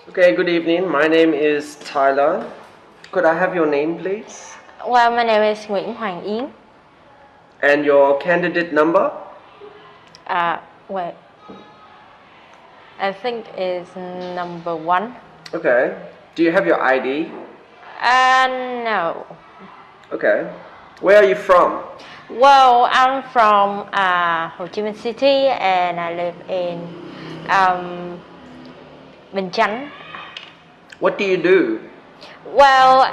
Okay, good evening. My name is Tyler. Could I have your name, please? Well, my name is Nguyễn. And your candidate number? Wait, I think is number 1. Okay. Do you have your ID? No. Okay. Where are you from? Well, I'm from Ho Chi Minh City and I live in Bình Chánh. What do you do? Well,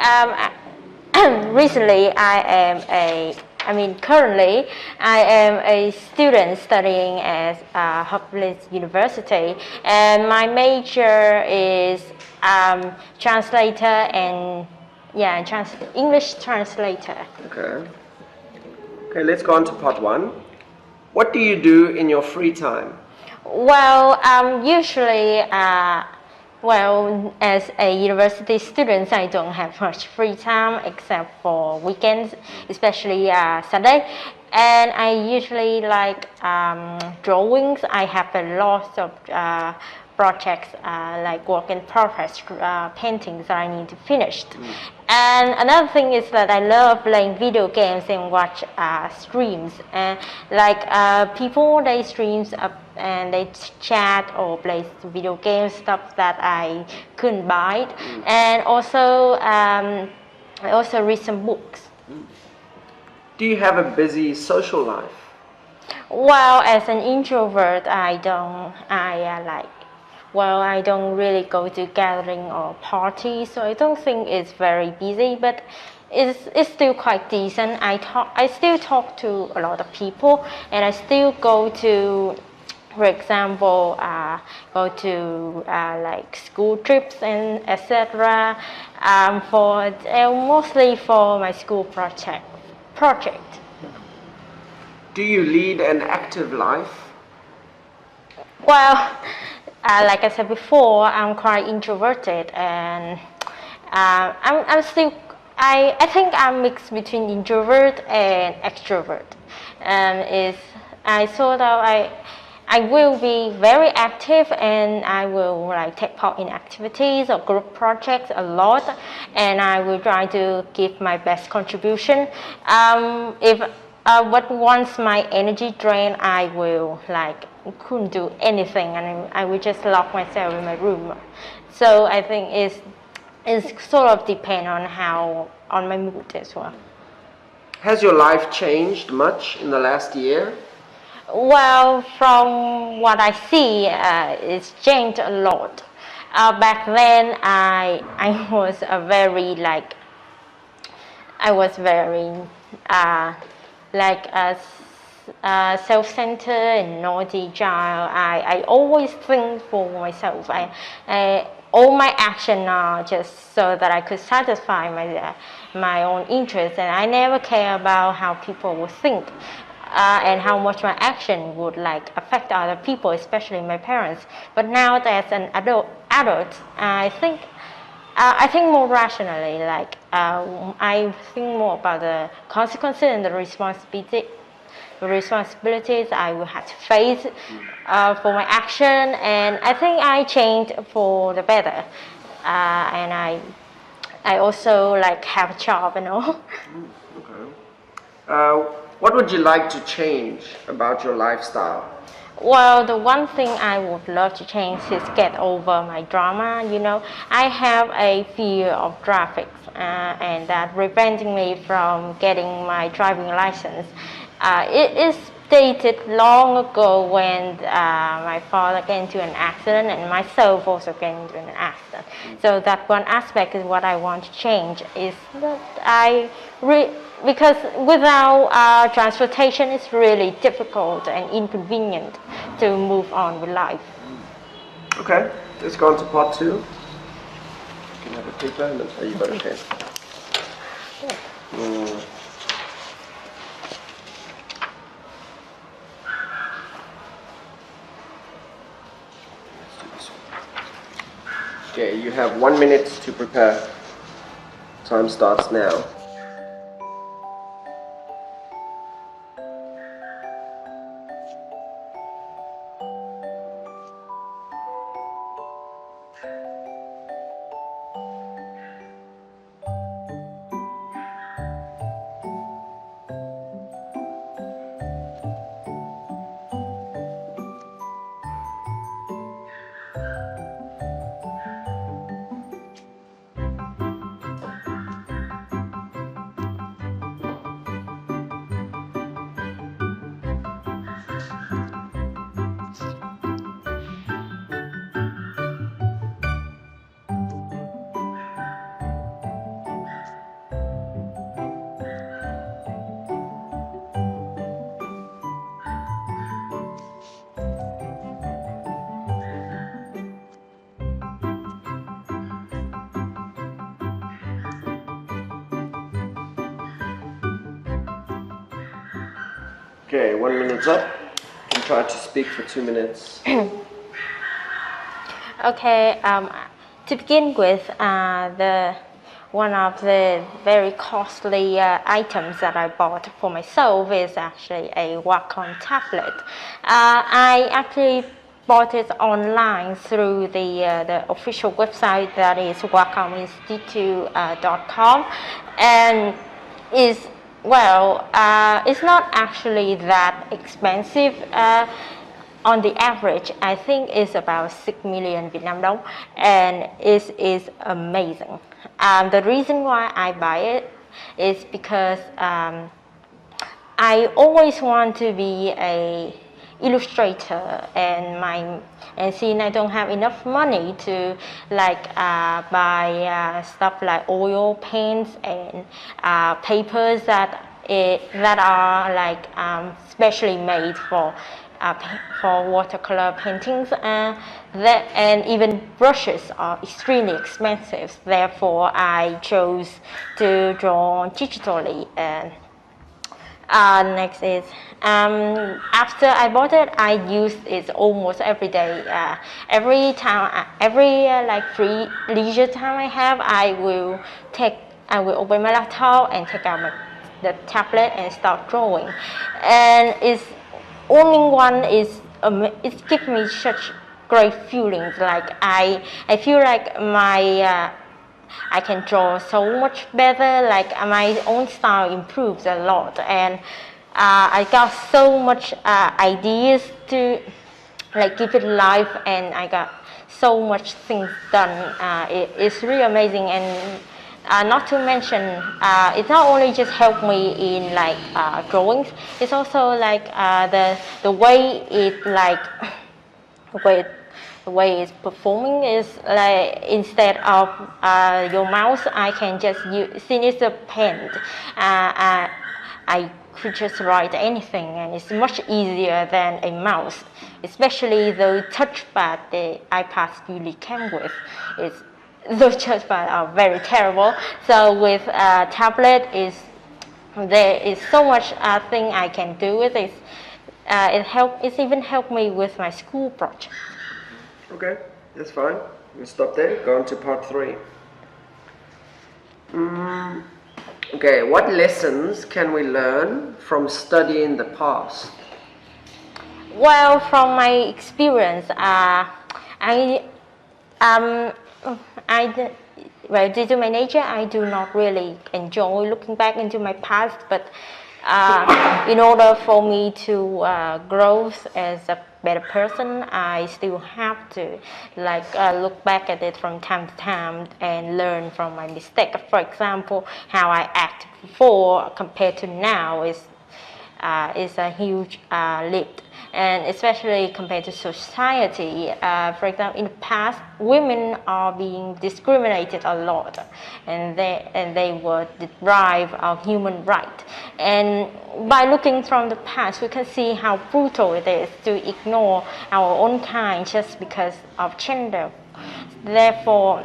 recently currently I am a student studying at Hopkins University, and my major is translator and English translator. Okay. Okay, let's go on to part 1. What do you do in your free time? Well, usually, as a university student, I don't have much free time except for weekends, especially Sunday. And I usually like drawings. I have a lot of projects like work in progress paintings that I need to finish. And another thing is that I love playing video games and watch streams. And people, they streams up and they chat or play video games, stuff that I couldn't buy. And also, I also read some books. Do you have a busy social life? Well, as an introvert, I don't really go to gathering or parties, so I don't think it's very busy, but it's still quite decent. I still talk to a lot of people, and I still go to, for example, go to like school trips and etc. For mostly for my school project. Do you lead an active life? Well, like I said before, I'm quite introverted, and I'm still. I think I'm mixed between introvert and extrovert. Is I sort of I will be very active, and I will like take part in activities or group projects a lot, and I will try to give my best contribution. If but once my energy drain, I will couldn't do anything, and I will just lock myself in my room. So I think it's sort of depend on my mood as well. Has your life changed much in the last year? Well, from what I see, it's changed a lot. Back then, I was a very self-centered and naughty child. I always think for myself. All my actions are just so that I could satisfy my own interests, and I never care about how people would think. And how much my action would affect other people, especially my parents. But now that as an adult, I think more rationally. I think more about the consequences and the responsibilities I will have to face for my action, and I think I changed for the better. And I also have a job and all. Okay. What would you like to change about your lifestyle? Well, the one thing I would love to change is get over my drama. I have a fear of traffic, and that preventing me from getting my driving license. It is dated long ago when my father got into an accident and myself also got into an accident. So that one aspect is what I want to change, is that because without transportation, it's really difficult and inconvenient to move on with life. Okay, let's go on to part 2. You can have a paper and then you got a pen. Okay, you have 1 minute to prepare. Time starts now. Okay, 1 minute's up. You can try to speak for 2 minutes. Okay, to begin with, one of the very costly items that I bought for myself is actually a Wacom tablet. I actually bought it online through the official website, that is wacominstitute.com, and is it's not actually that expensive. On the average, I think it's about 6 million Vietnam dong, and it is amazing. The reason why I buy it is because I always want to be a illustrator, and since I don't have enough money to buy stuff like oil paints and papers that are specially made for watercolor paintings, and even brushes are extremely expensive. Therefore, I chose to draw digitally. And next is, after I bought it, I used it almost every day. Every free leisure time I have, I will open my laptop and take out the tablet and start drawing. And it's all-in-one it gives me such great feelings. Like I feel like I can draw so much better. Like my own style improves a lot, and I got so much ideas to give it life, and I got so much things done. It's really amazing. And not to mention, it not only just helped me in drawings. It's also the way it's performing is instead of your mouse, I can just use, since it's a pen, I could just write anything, and it's much easier than a mouse, especially the touchpad the iPads usually came with. Those touchpads are very terrible. So with a tablet, there is so much thing I can do with it. It's even helped me with my school project. Okay, that's fine. We'll stop there. Go on to part 3. Okay, what lessons can we learn from studying the past? Well, from my experience, due to my nature, I do not really enjoy looking back into my past, but in order for me to grow as a better person, I still have to look back at it from time to time and learn from my mistake. For example, how I acted before compared to now is a huge leap. And especially compared to society, for example, in the past, women are being discriminated a lot, and they were deprived of human rights. And by looking from the past, we can see how brutal it is to ignore our own kind just because of gender. Therefore,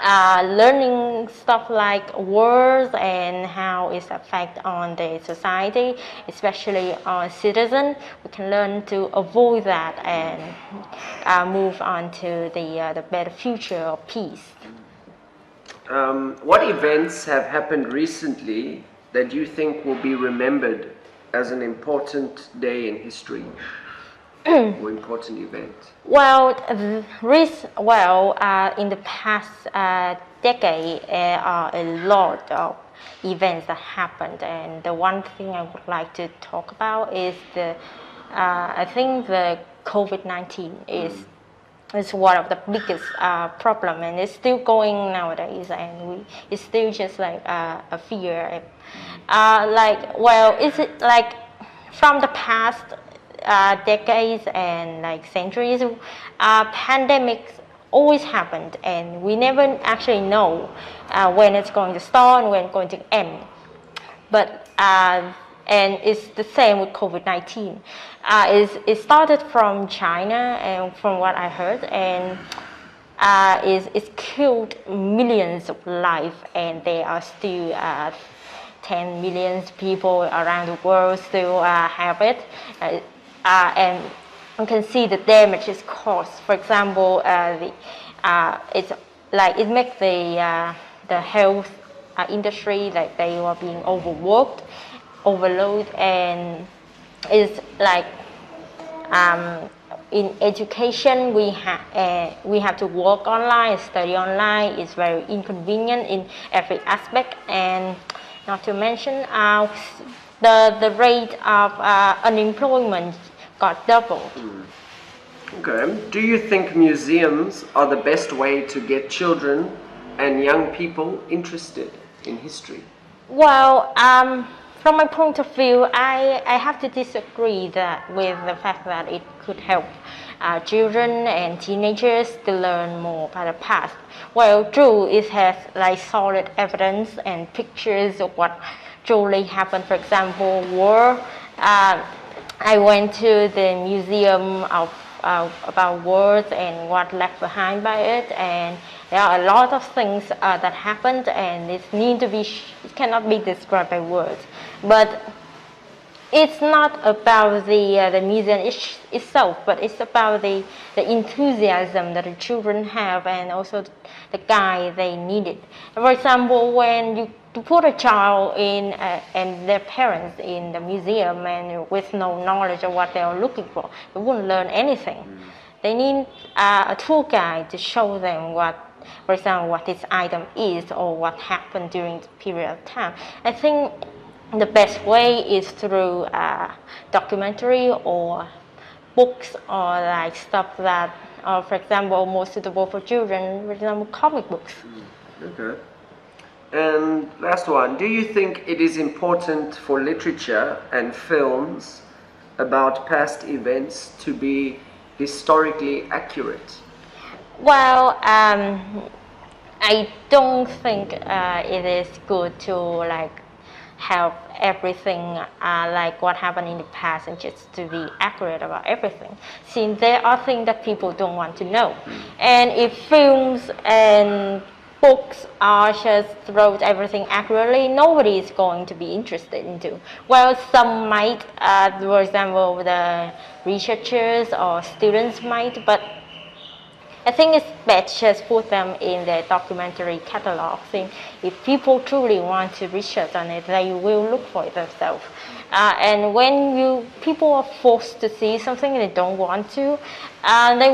learning stuff like words and how it affects on the society, especially on citizens, we can learn to avoid that and move on to the better future of peace. What events have happened recently that you think will be remembered as an important day in history? Or important event? Well, in the past decade, there are a lot of events that happened, and the one thing I would like to talk about is I think the COVID-19 is one of the biggest problem, and it's still going nowadays, and it's still just a fear. Is it from the past decades and centuries, pandemics always happened, and we never actually know when it's going to start and when it's going to end. But and it's the same with COVID-19. It started from China, and from what I heard, and it's killed millions of lives, and they are still 10 million people around the world still have it, and you can see the damage is caused. For example, it's like it makes the health industry like they were being overworked, overloaded, and it's like in education we have to work online, study online. It's very inconvenient in every aspect, and not to mention the rate of unemployment got doubled. Okay. Do you think museums are the best way to get children and young people interested in history? Well, from my point of view, I have to disagree with the fact that it could help children and teenagers to learn more about the past. Well, true, it has like solid evidence and pictures of what truly happened. For example, war. I went to the museum of about wars and what left behind by it, and there are a lot of things that happened, and it cannot be described by words. But it's not about the museum itself, but it's about the enthusiasm that the children have, and also the guide they needed. For example, when you put a child in and their parents in the museum and with no knowledge of what they are looking for, they wouldn't learn anything. They need a tour guide to show them for example, what this item is or what happened during the period of time. I think the best way is through documentary or books, or like stuff that are, for example, more suitable for children, for example, comic books. Okay. And last one, do you think it is important for literature and films about past events to be historically accurate? Well, I don't think it is good to like have everything like what happened in the past and just to be accurate about everything, since there are things that people don't want to know. And if films and books are just wrote everything accurately, nobody is going to be interested into. Well, some might, for example, the researchers or students might, but I think it's best just put them in the documentary catalog. If people truly want to research on it, they will look for it themselves. And when people are forced to see something they don't want to, it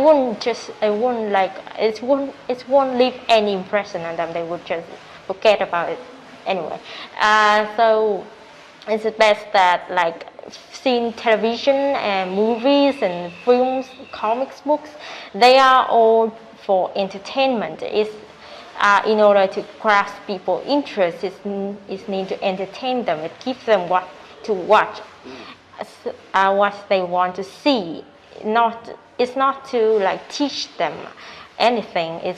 won't leave any impression on them. They would just forget about it anyway. So it's best that like seeing television and movies and films, comics books, they are all for entertainment. It's in order to grasp people's interest, it's need to entertain them. It gives them what to watch, what they want to see. It's not to like teach them anything. They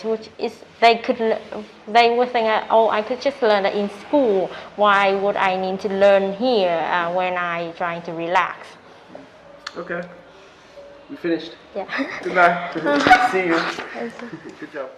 would think, oh, I could just learn it in school. Why would I need to learn here when I'm trying to relax? Okay, we finished. Yeah. Goodbye. See you. Good job.